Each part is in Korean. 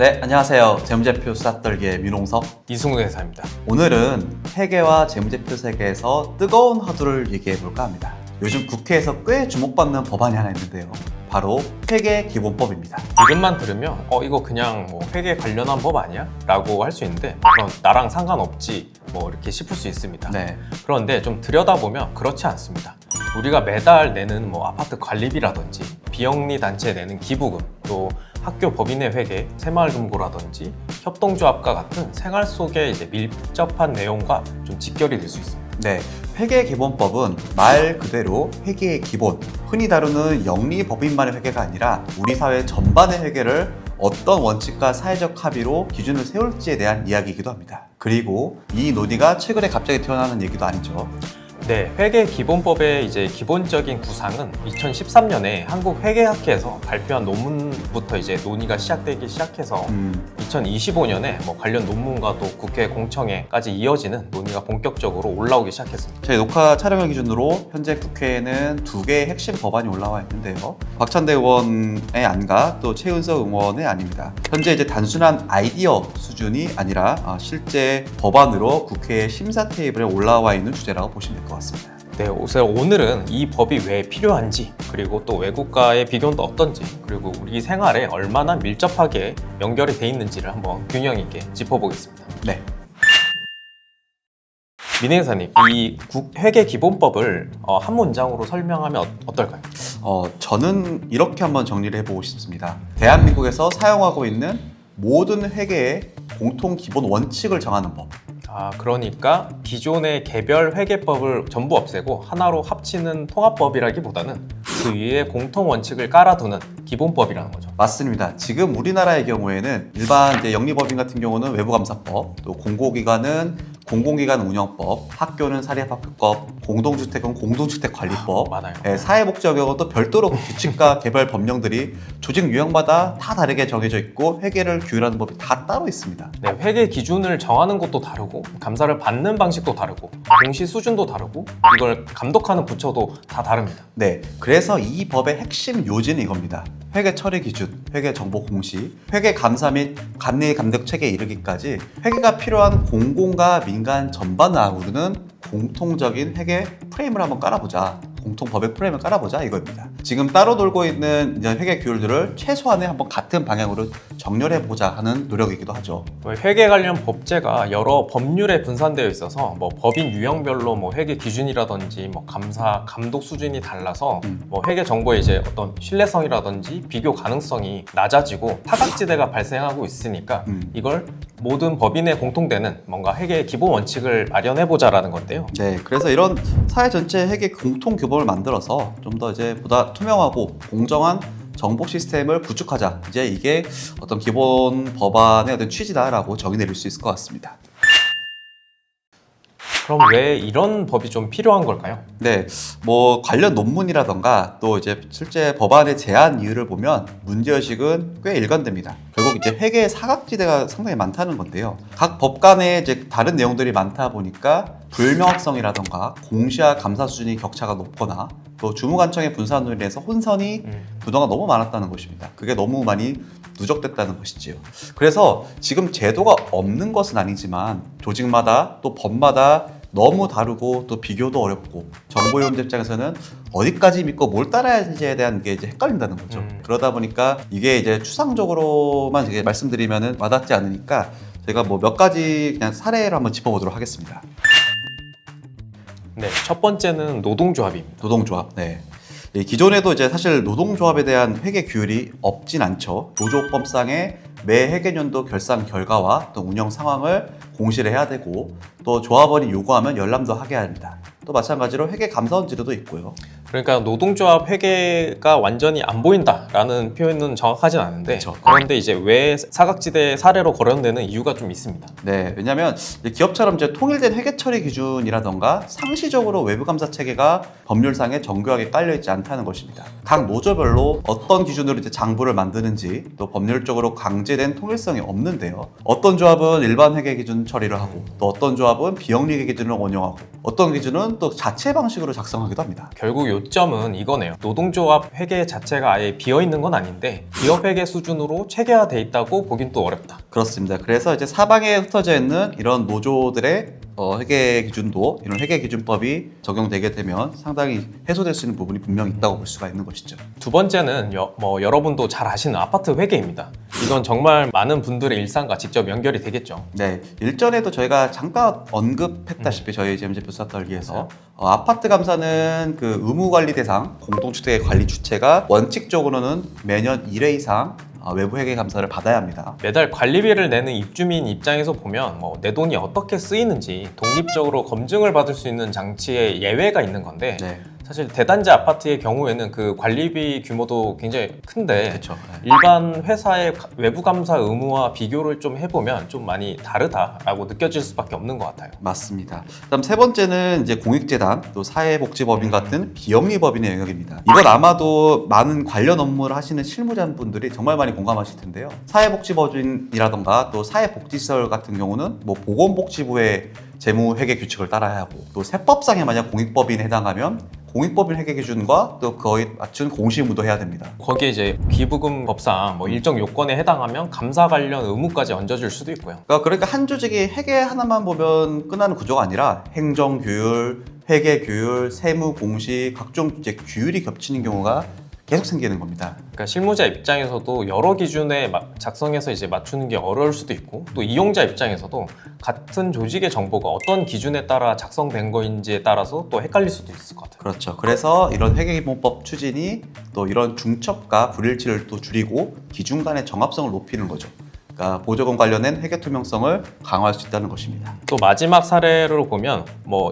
네, 안녕하세요. 재무제표 수다떨기의 민홍섭. 이승우 회사입니다. 오늘은 회계와 재무제표 세계에서 뜨거운 화두를 얘기해볼까 합니다. 요즘 국회에서 꽤 주목받는 법안이 하나 있는데요. 바로 회계기본법입니다. 이름만 들으면 이거 그냥 뭐 회계 관련한 법 아니야? 라고 할 수 있는데 그럼 나랑 상관없지 뭐 이렇게 싶을 수 있습니다. 네, 그런데 좀 들여다보면 그렇지 않습니다. 우리가 매달 내는 뭐 아파트 관리비라든지 비영리 단체에 내는 기부금, 또 학교 법인의 회계, 새마을금고라든지 협동조합과 같은 생활 속에 이제 밀접한 내용과 좀 직결이 될 수 있습니다. 네, 회계기본법은 말 그대로 회계의 기본, 흔히 다루는 영리법인만의 회계가 아니라 우리 사회 전반의 회계를 어떤 원칙과 사회적 합의로 기준을 세울지에 대한 이야기이기도 합니다. 그리고 이 논의가 최근에 갑자기 태어나는 얘기도 아니죠. 네, 회계기본법의 이제 기본적인 구상은 2013년에 한국회계학회에서 발표한 논문부터 이제 논의가 시작되기 시작해서 2025년에 뭐 관련 논문과 또 국회 공청회까지 이어지는 논의가 본격적으로 올라오기 시작했습니다. 저희 녹화 촬영을 기준으로 현재 국회에는 2개의 핵심 법안이 올라와 있는데요. 박찬대 의원의 안과 또 최은석 의원의 안입니다. 현재 이제 단순한 아이디어 수준이 아니라 실제 법안으로 국회 심사 테이블에 올라와 있는 주제라고 보시면 될 것 같습니다. 네, 그래서 오늘은 이 법이 왜 필요한지, 그리고 또 외국과의 비교는 또 어떤지, 그리고 우리 생활에 얼마나 밀접하게 연결이 돼 있는지를 한번 균형 있게 짚어보겠습니다. 네. 민혜 회사님, 이 회계기본법을 한 문장으로 설명하면 어떨까요? 저는 이렇게 한번 정리를 해보고 싶습니다. 대한민국에서 사용하고 있는 모든 회계의 공통 기본 원칙을 정하는 법. 그러니까 기존의 개별 회계법을 전부 없애고 하나로 합치는 통합법이라기보다는 그 위에 공통 원칙을 깔아두는 기본법이라는 거죠. 맞습니다. 지금 우리나라의 경우에는 일반 이제 영리법인 같은 경우는 외부감사법, 또 공공기관은 공공기관 운영법, 학교는 사립학교법, 공동주택은 공동주택관리법, 많아요. 사회복지업역은 또 별도로 규칙과 개별 법령들이 조직 유형마다 다 다르게 정해져 있고 회계를 규율하는 법이 다 따로 있습니다. 네, 회계 기준을 정하는 것도 다르고 감사를 받는 방식도 다르고 공시 수준도 다르고 이걸 감독하는 부처도 다 다릅니다. 네, 그래서 이 법의 핵심 요지는 이겁니다. 회계 처리 기준, 회계 정보 공시, 회계 감사 및 감리 감독 체계에 이르기까지 회계가 필요한 공공과 민간 전반을 아우르는 공통적인 회계 프레임을 한번 깔아보자. 공통 법의 프레임을 깔아보자 이겁니다. 지금 따로 돌고 있는 이제 회계 규율들을 최소한의 한번 같은 방향으로 정렬해보자 하는 노력이기도 하죠. 회계 관련 법제가 여러 법률에 분산되어 있어서 뭐 법인 유형별로 뭐 회계 기준이라든지 뭐 감사, 감독 수준이 달라서 뭐 회계 정보의 이제 어떤 신뢰성이라든지 비교 가능성이 낮아지고 사각지대가 발생하고 있으니까 이걸 모든 법인에 공통되는 뭔가 회계의 기본 원칙을 마련해보자라는 건데요. 네, 그래서 이런 사회 전체 회계 공통 규범을 만들어서 좀 더 이제 보다 투명하고 공정한 정보 시스템을 구축하자. 이제 이게 어떤 기본 법안의 어떤 취지다라고 정의 내릴 수 있을 것 같습니다. 그럼 왜 이런 법이 좀 필요한 걸까요? 네, 뭐 관련 논문이라던가 또 이제 실제 법안의 제안 이유를 보면 문제의식은 꽤 일관됩니다. 결국 이제 회계의 사각지대가 상당히 많다는 건데요. 각 법 간에 이제 다른 내용들이 많다 보니까 불명확성이라던가 공시와 감사 수준이 격차가 높거나 또 주무관청의 분산으로 인해서 혼선이 그동안 너무 많았다는 것입니다. 그게 너무 많이 누적됐다는 것이지요. 그래서 지금 제도가 없는 것은 아니지만 조직마다 또 법마다 너무 다르고 또 비교도 어렵고 정보용자 입장에서는 어디까지 믿고 뭘 따라야 할지에 대한 게 이제 헷갈린다는 거죠. 그러다 보니까 이게 이제 추상적으로만 이제 말씀드리면은 와닿지 않으니까 제가 뭐 몇 가지 그냥 사례를 한번 짚어보도록 하겠습니다. 네, 첫 번째는 노동조합입니다. 노동조합. 네. 기존에도 이제 사실 노동조합에 대한 회계 규율이 없진 않죠. 노조법상의 매 회계연도 결산 결과와 또 운영 상황을 공시를 해야 되고 또 조합원이 요구하면 열람도 하게 합니다. 또 마찬가지로 회계 감사원制度도 있고요. 그러니까 노동조합 회계가 완전히 안 보인다라는 표현은 정확하진 않은데 그렇죠. 그런데 이제 왜 사각지대 사례로 거론되는 이유가 좀 있습니다. 네, 왜냐하면 기업처럼 이제 통일된 회계 처리 기준이라던가 상시적으로 외부 감사 체계가 법률상에 정교하게 깔려 있지 않다는 것입니다. 각 노조별로 어떤 기준으로 이제 장부를 만드는지 또 법률적으로 강제된 통일성이 없는데요. 어떤 조합은 일반 회계 기준 처리를 하고 또 어떤 조합은 비영리 회계 기준을 원용하고 어떤 기준은 또 자체 방식으로 작성하기도 합니다. 결국 요점은 이거네요. 노동조합 회계 자체가 아예 비어있는 건 아닌데 기업 회계 수준으로 체계화돼 있다고 보긴 또 어렵다. 그렇습니다. 그래서 이제 사방에 흩어져 있는 이런 노조들의 회계 기준도 이런 회계 기준법이 적용되게 되면 상당히 해소될 수 있는 부분이 분명히 있다고 볼 수가 있는 것이죠. 두 번째는 여러분도 잘 아시는 아파트 회계입니다. 이건 정말 많은 분들의 일상과 직접 연결이 되겠죠. 네, 일전에도 저희가 잠깐 언급했다시피 저희 재무제표 수사떨기에서 아파트 감사는 그 의무관리 대상 공동주택의 관리 주체가 원칙적으로는 매년 1회 이상 외부 회계 감사를 받아야 합니다. 매달 관리비를 내는 입주민 입장에서 보면 내 돈이 어떻게 쓰이는지 독립적으로 검증을 받을 수 있는 장치에 예외가 있는 건데 네, 사실 대단지 아파트의 경우에는 그 관리비 규모도 굉장히 큰데 그렇죠. 일반 회사의 외부 감사 의무와 비교를 좀 해보면 좀 많이 다르다라고 느껴질 수밖에 없는 것 같아요. 맞습니다. 그다음 세 번째는 이제 공익재단 또 사회복지법인 같은 비영리법인의 영역입니다. 이건 아마도 많은 관련 업무를 하시는 실무자분들이 정말 많이 공감하실 텐데요. 사회복지법인이라던가 또 사회복지시설 같은 경우는 뭐 보건복지부의 재무회계 규칙을 따라야 하고 또 세법상에 만약 공익법인에 해당하면 공익법인 회계 기준과 또 거의 맞춘 공시 의무도 해야 됩니다. 거기에 이제 기부금 법상 일정 요건에 해당하면 감사 관련 의무까지 얹어줄 수도 있고요. 그러니까 한 조직이 회계 하나만 보면 끝나는 구조가 아니라 행정 규율, 회계 규율, 세무 공시, 각종 이제 규율이 겹치는 경우가 계속 생기는 겁니다. 그러니까 실무자 입장에서도 여러 기준에 작성해서 이제 맞추는 게 어려울 수도 있고 또 이용자 입장에서도 같은 조직의 정보가 어떤 기준에 따라 작성된 거인지에 따라서 또 헷갈릴 수도 있을 것 같아요. 그렇죠. 그래서 이런 회계기본법 추진이 또 이런 중첩과 불일치를 또 줄이고 기준 간의 정합성을 높이는 거죠. 그러니까 보조금 관련된 회계 투명성을 강화할 수 있다는 것입니다. 또 마지막 사례로 보면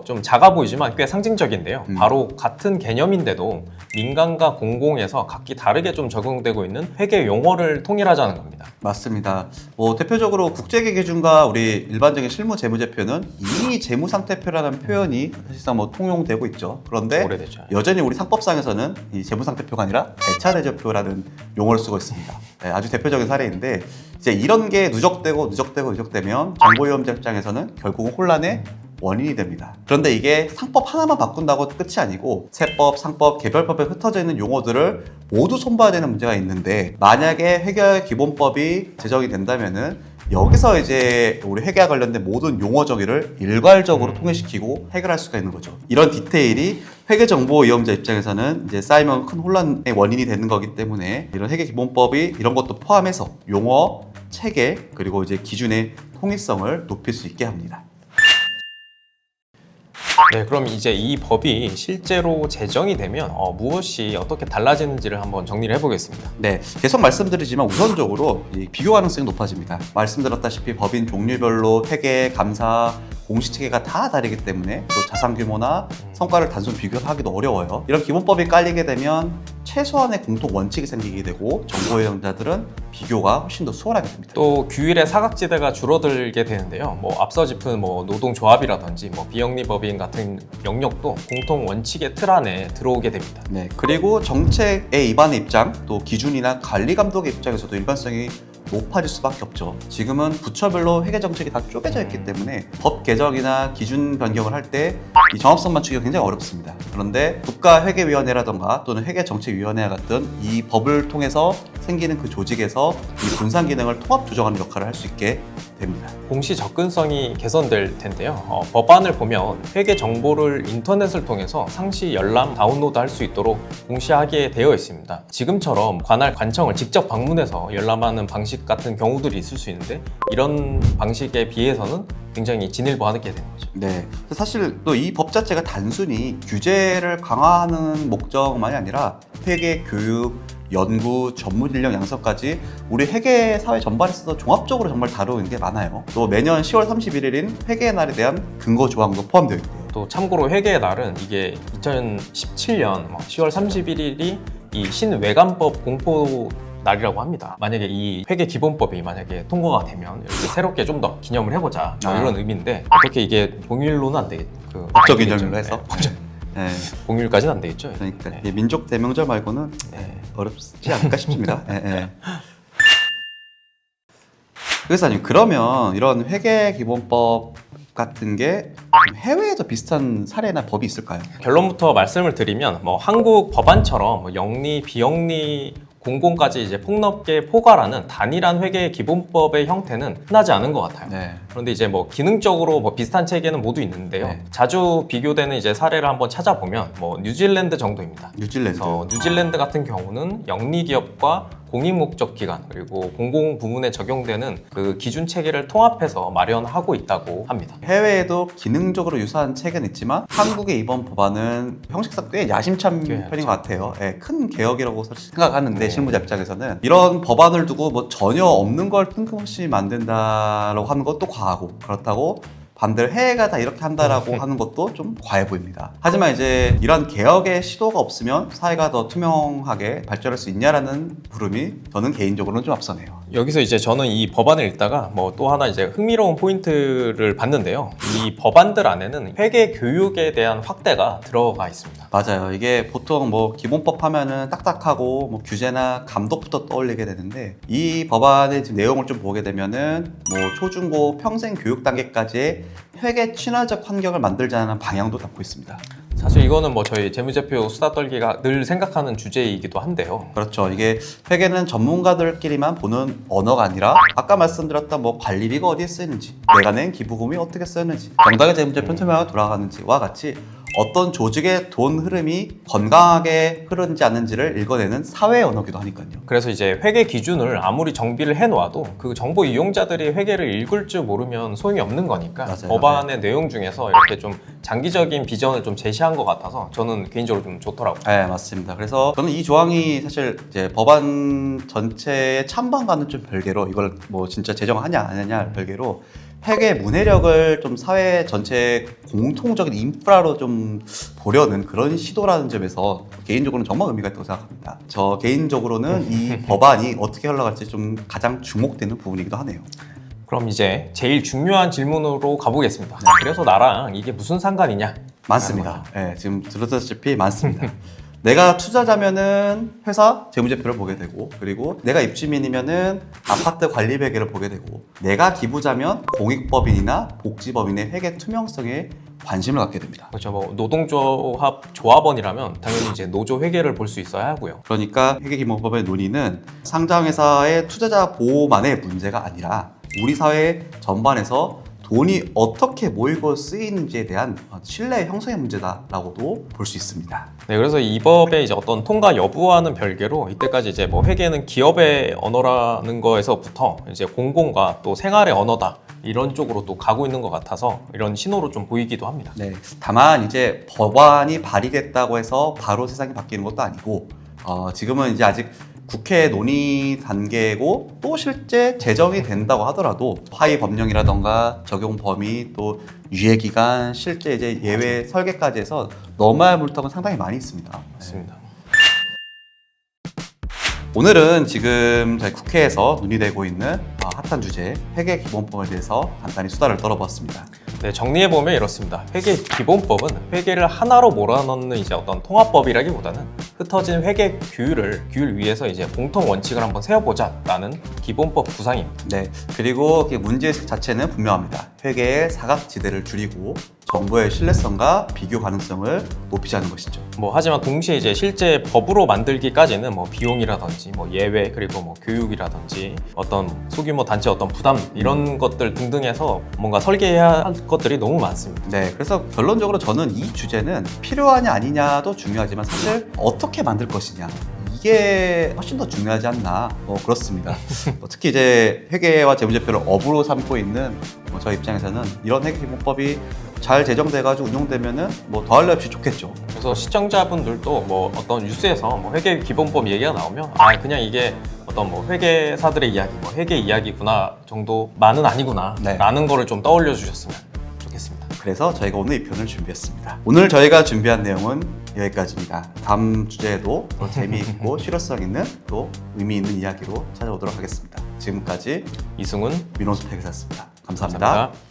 좀 작아 보이지만 꽤 상징적인데요. 바로 같은 개념인데도 민간과 공공에서 각기 다르게 좀 적용되고 있는 회계 용어를 통일하자는 겁니다. 맞습니다. 대표적으로 국제회계 기준과 우리 일반적인 실무 재무제표는 이미 재무상태표라는 표현이 사실상 통용되고 있죠. 그런데 오래됐죠. 여전히 우리 상법상에서는 이 재무상태표가 아니라 대차대조표라는 용어를 쓰고 있습니다. 네, 아주 대표적인 사례인데 이제 이런 게 누적되면 정보위험자 입장에서는 결국은 혼란의 원인이 됩니다. 그런데 이게 상법 하나만 바꾼다고 끝이 아니고 세법, 상법, 개별법에 흩어져 있는 용어들을 모두 손봐야 되는 문제가 있는데 만약에 회계기본법이 제정이 된다면은 여기서 이제 우리 회계와 관련된 모든 용어 정의를 일괄적으로 통일시키고 해결할 수가 있는 거죠. 이런 디테일이 회계정보위험자 입장에서는 이제 쌓이면 큰 혼란의 원인이 되는 거기 때문에 이런 회계기본법이 이런 것도 포함해서 용어, 체계, 그리고 이제 기준의 통일성을 높일 수 있게 합니다. 네, 그럼 이제 이 법이 실제로 제정이 되면 무엇이 어떻게 달라지는지를 한번 정리를 해보겠습니다. 네, 계속 말씀드리지만 우선적으로 이 비교 가능성이 높아집니다. 말씀드렸다시피 법인 종류별로 회계, 감사, 공시체계가 다 다르기 때문에 또 자산 규모나 성과를 단순 비교하기도 어려워요. 이런 기본법이 깔리게 되면 최소한의 공통 원칙이 생기게 되고 정보위험자들은 비교가 훨씬 더 수월하게 됩니다. 또 규율의 사각지대가 줄어들게 되는데요. 앞서 짚은 노동조합이라든지 비영리법인 같은 영역도 공통 원칙의 틀 안에 들어오게 됩니다. 네, 그리고 정책의 입안의 입장, 또 기준이나 관리 감독의 입장에서도 일관성이 높아질 수밖에 없죠. 지금은 부처별로 회계 정책이 다 쪼개져 있기 때문에 법 개정이나 기준 변경을 할 때 이 정합성 맞추기가 굉장히 어렵습니다. 그런데 국가회계위원회라던가 또는 회계정책위원회 같은 이 법을 통해서 생기는 그 조직에서 이 분산 기능을 통합 조정하는 역할을 할 수 있게 됩니다. 공시 접근성이 개선될 텐데요. 법안을 보면 회계 정보를 인터넷을 통해서 상시 열람, 다운로드 할 수 있도록 공시하게 되어 있습니다. 지금처럼 관할 관청을 직접 방문해서 열람하는 방식 같은 경우들이 있을 수 있는데 이런 방식에 비해서는 굉장히 진일보하게 되는 거죠. 네, 사실 또 이 법 자체가 단순히 규제를 강화하는 목적만이 아니라 회계, 교육, 연구, 전문 인력 양성까지 우리 회계 사회 전반에서도 종합적으로 정말 다루는 게 많아요. 또 매년 10월 31일인 회계의 날에 대한 근거 조항도 포함되어 있고요. 또 참고로 회계의 날은 이게 2017년 10월 31일이 이 신외관법 공포 날이라고 합니다. 만약에 이 회계 기본법이 만약에 통과가 되면 이렇게 새롭게 좀 더 기념을 해보자 이런 의미인데 어떻게 이게 공휴일로는 안 되겠죠? 법적 기념일로 해서. 네. 네. 공휴일까지는 안 되겠죠? 그러니까 네. 민족 대명절 말고는 네. 어렵지 않을까 싶습니다. 네. 그래서 그러면 이런 회계 기본법과 같은 게 해외에도 비슷한 사례나 법이 있을까요? 결론부터 말씀을 드리면 뭐 한국 법안처럼 뭐 영리, 비영리 공공까지 이제 폭넓게 포괄하는 단일한 회계 기본법의 형태는 흔하지 않은 것 같아요. 네. 그런데 이제 뭐 기능적으로 뭐 비슷한 체계는 모두 있는데요. 네. 자주 비교되는 이제 사례를 한번 찾아보면 뭐 뉴질랜드 정도입니다. 뉴질랜드. 그래서 뉴질랜드 같은 경우는 영리 기업과 공익 목적 기관 그리고 공공 부문에 적용되는 그 기준 체계를 통합해서 마련하고 있다고 합니다. 해외에도 기능적으로 유사한 체계는 있지만 한국의 이번 법안은 형식상 꽤 야심찬 꽤 편인 것 같아요. 예, 큰 개혁이라고 사실 생각하는데 네. 실무자 입장에서는 이런 법안을 두고 뭐 전혀 없는 걸 뜬금없이 만든다라고 하는 것도 과하고 그렇다고 반대로 해외가 다 이렇게 한다라고 하는 것도 좀 과해 보입니다. 하지만 이제 이런 개혁의 시도가 없으면 사회가 더 투명하게 발전할 수 있냐라는 물음이 저는 개인적으로는 좀 앞서네요. 여기서 이제 저는 이 법안을 읽다가 뭐 또 하나 이제 흥미로운 포인트를 봤는데요. 이 법안들 안에는 회계 교육에 대한 확대가 들어가 있습니다. 맞아요. 이게 보통 뭐 기본법 하면은 딱딱하고 뭐 규제나 감독부터 떠올리게 되는데 이 법안의 지금 내용을 좀 보게 되면은 뭐 초중고 평생 교육 단계까지의 회계 친화적 환경을 만들자는 방향도 담고 있습니다. 사실 이거는 뭐 저희 재무제표 수다 떨기가 늘 생각하는 주제이기도 한데요. 그렇죠. 이게 회계는 전문가들끼리만 보는 언어가 아니라 아까 말씀드렸던 뭐 관리비가 어디에 쓰이는지, 내가 낸 기부금이 어떻게 쓰이는지, 정당의 재무제표 투명하게 돌아가는지와 같이 어떤 조직의 돈 흐름이 건강하게 흐르는지 않는지를 읽어내는 사회 언어기도 하니까요. 그래서 이제 회계 기준을 아무리 정비를 해놓아도 그 정보 이용자들이 회계를 읽을 줄 모르면 소용이 없는 거니까 맞아요. 법안의 내용 중에서 이렇게 좀 장기적인 비전을 좀 제시한 것 같아서 저는 개인적으로 좀 좋더라고요. 네, 맞습니다. 그래서 저는 이 조항이 사실 이제 법안 전체의 찬반과는 좀 별개로 이걸 뭐 진짜 제정하냐 안 하냐 별개로 회계 문해력을 좀 사회 전체 공통적인 인프라로 좀 보려는 그런 시도라는 점에서 개인적으로는 정말 의미가 있다고 생각합니다. 저 개인적으로는 이 법안이 어떻게 흘러갈지 좀 가장 주목되는 부분이기도 하네요. 그럼 이제 제일 중요한 질문으로 가보겠습니다. 그래서 나랑 이게 무슨 상관이냐? 많습니다. 네, 지금 들었다시피 많습니다. 내가 투자자면은 회사 재무제표를 보게 되고, 그리고 내가 입주민이면은 아파트 관리회계를 보게 되고, 내가 기부자면 공익법인이나 복지법인의 회계 투명성에 관심을 갖게 됩니다. 그렇죠. 뭐 노동조합 조합원이라면 당연히 이제 노조 회계를 볼 수 있어야 하고요. 그러니까 회계기본법의 논의는 상장회사의 투자자 보호만의 문제가 아니라 우리 사회 전반에서 돈이 어떻게 모이고 쓰이는지에 대한 신뢰 형성의 문제다라고도 볼 수 있습니다. 네, 그래서 이 법의 이제 어떤 통과 여부와는 별개로 이때까지 이제 뭐 회계는 기업의 언어라는 거에서부터 이제 공공과 또 생활의 언어다 이런 쪽으로 또 가고 있는 것 같아서 이런 신호로 좀 보이기도 합니다. 네, 다만 이제 법안이 발의됐다고 해서 바로 세상이 바뀌는 것도 아니고 지금은 이제 아직 국회 논의 단계고 또 실제 제정이 된다고 하더라도 하위 법령이라던가 적용 범위 또 유예 기간 실제 이제 예외 설계까지 해서 넘어야 할 물턱은 상당히 많이 있습니다. 맞습니다. 오늘은 지금 저희 국회에서 논의되고 있는 핫한 주제 회계기본법에 대해서 간단히 수다를 떨어봤습니다. 네, 정리해보면 이렇습니다. 회계 기본법은 회계를 하나로 몰아넣는 이제 어떤 통합법이라기보다는 흩어진 회계 규율 위에서 이제 공통 원칙을 한번 세워보자라는 기본법 구상입니다. 네, 그리고 문제의식 자체는 분명합니다. 회계의 사각지대를 줄이고 정보의 신뢰성과 비교 가능성을 높이자는 것이죠. 뭐 하지만 동시에 이제 실제 법으로 만들기까지는 뭐 비용이라든지 뭐 예외 그리고 뭐 교육이라든지 어떤 소규모 단체 어떤 부담 이런 것들 등등해서 뭔가 설계해야 할 것들이 너무 많습니다. 네, 그래서 결론적으로 저는 이 주제는 필요하냐 아니냐도 중요하지만 사실 어떻게 만들 것이냐 이게 훨씬 더 중요하지 않나 그렇습니다. 특히 이제 회계와 재무제표를 업으로 삼고 있는 저희 입장에서는 이런 회계기본법이 잘 제정돼가지고 운용되면은 뭐 더할 날 없이 좋겠죠. 그래서 시청자분들도 뭐 어떤 뉴스에서 뭐 회계 기본법 얘기가 나오면 그냥 이게 어떤 뭐 회계사들의 이야기, 뭐 회계 이야기구나 정도만은 아니구나 네. 라는 거를 좀 떠올려 주셨으면 좋겠습니다. 그래서 저희가 오늘 2편을 준비했습니다. 오늘 저희가 준비한 내용은 여기까지입니다. 다음 주제에도 더 재미있고 실효성 있는 또 의미 있는 이야기로 찾아오도록 하겠습니다. 지금까지 이승훈 민호수 회계사였습니다. 감사합니다. 감사합니다.